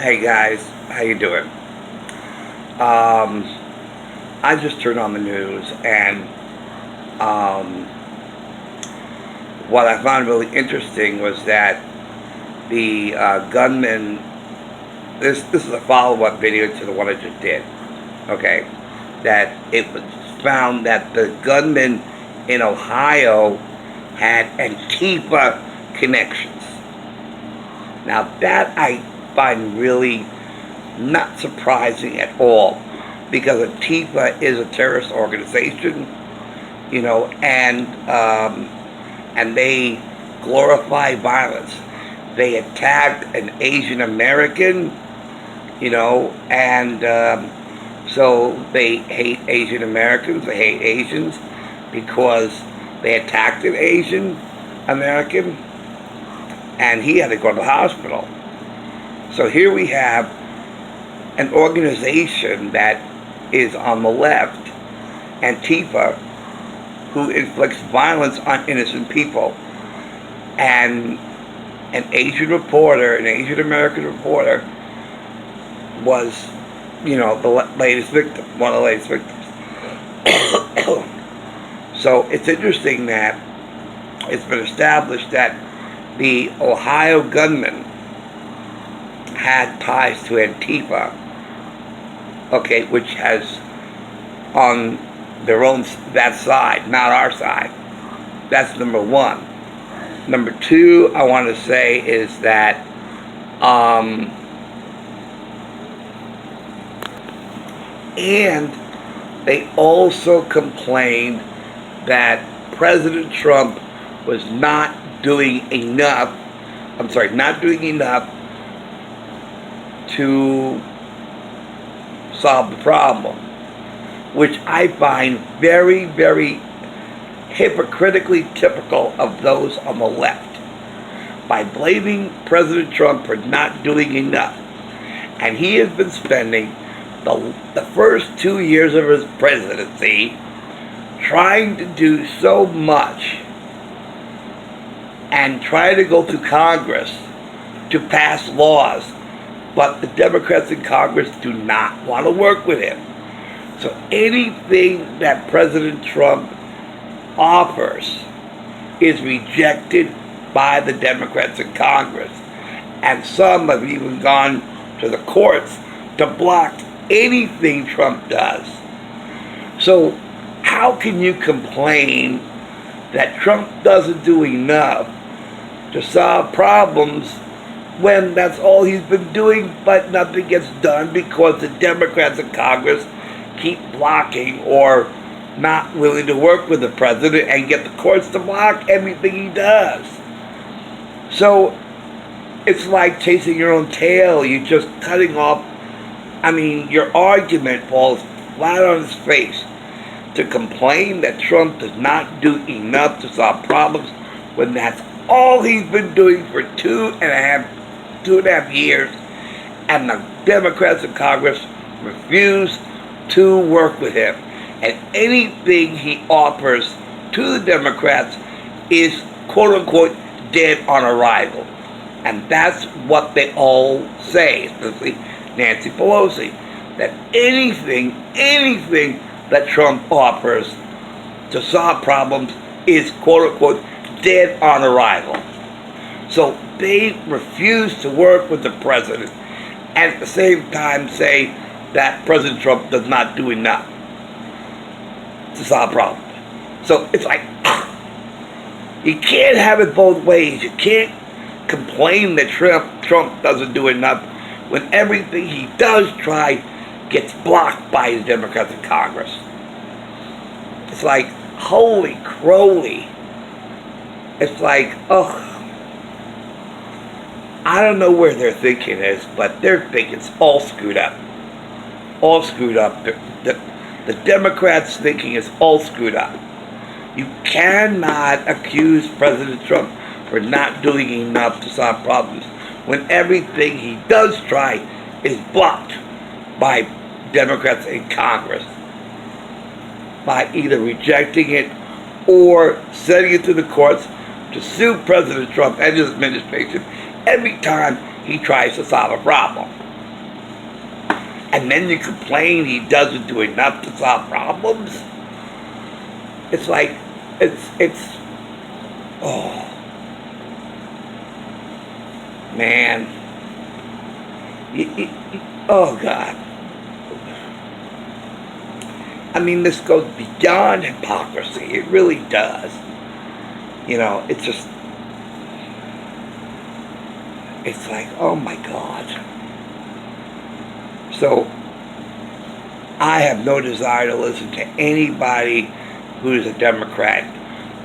Hey guys, how you doing? Um, I just turned on the news, and um, what I found really interesting was that the gunman. This is a follow-up video to the one I just did. Okay, that it was found that the gunman in Ohio had Antifa connections. Now that I find really not surprising at all, because Antifa is a terrorist organization, and they glorify violence. They attacked an Asian American, and so they hate Asian Americans. They hate Asians because they attacked an Asian American, and he had to go to the hospital. So here we have an organization that is on the left, Antifa, who inflicts violence on innocent people. And an Asian reporter, an Asian American reporter, was, the latest victim, one of the latest victims. So it's interesting that it's been established that the Ohio gunman had ties to Antifa, okay, which has on their own, that side, not our side. That's number one. Number two, I want to say is that and they also complained that President Trump was not doing enough to solve the problem, which I find very, very hypocritically typical of those on the left, by blaming President Trump for not doing enough. And he has been spending the first 2 years of his presidency trying to do so much and try to go through Congress to pass laws, but the Democrats in Congress do not want to work with him. So anything that President Trump offers is rejected by the Democrats in Congress. And some have even gone to the courts to block anything Trump does. So how can you complain that Trump doesn't do enough to solve problems when that's all he's been doing, but nothing gets done because the Democrats in Congress keep blocking or not willing to work with the president and get the courts to block everything he does? So it's like chasing your own tail. You're just cutting off. Your argument falls flat on its face to complain that Trump does not do enough to solve problems when that's all he's been doing for two and a half years, and the Democrats in Congress refuse to work with him. And anything he offers to the Democrats is, quote unquote, dead on arrival. And that's what they all say, especially Nancy Pelosi, that anything that Trump offers to solve problems is, quote unquote, dead on arrival. So they refuse to work with the president, and at the same time say that President Trump does not do enough to solve problems. So it's like, you can't have it both ways. You can't complain that Trump doesn't do enough when everything he does try gets blocked by the Democrats in Congress. It's like, holy crowley. It's like, I don't know where their thinking is, but their thinking's all screwed up. All screwed up. The Democrats' thinking is all screwed up. You cannot accuse President Trump for not doing enough to solve problems when everything he does try is blocked by Democrats in Congress, by either rejecting it or sending it to the courts to sue President Trump and his administration every time he tries to solve a problem. and then you complain he doesn't do enough to solve problems. It's like, oh, man. Oh, God. I mean, this goes beyond hypocrisy. It really does. You know, it's just, it's like, oh my God. So, I have no desire to listen to anybody who's a Democrat.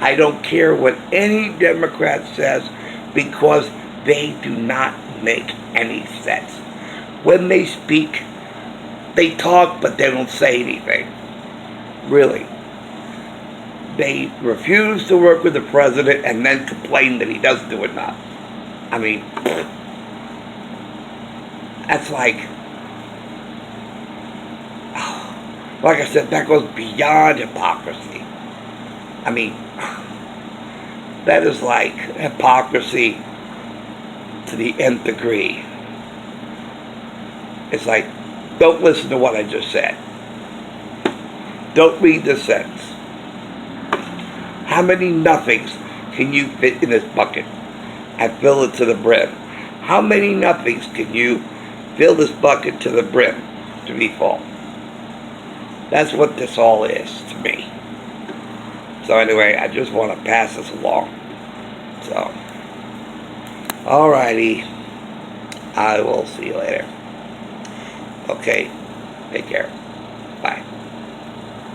I don't care what any Democrat says, because they do not make any sense. When they speak, they talk, but they don't say anything. Really. They refuse to work with the president and then complain that he doesn't do enough. I mean, that's like I said, that goes beyond hypocrisy. I mean, that is like hypocrisy to the nth degree. It's like, don't listen to what I just said. Don't read the sentence. How many nothings can you fit in this bucket and fill it to the brim? How many nothings can you fill this bucket to the brim to be full? That's what this all is to me. So anyway, I just want to pass this along. So, alrighty. I will see you later. Okay, take care.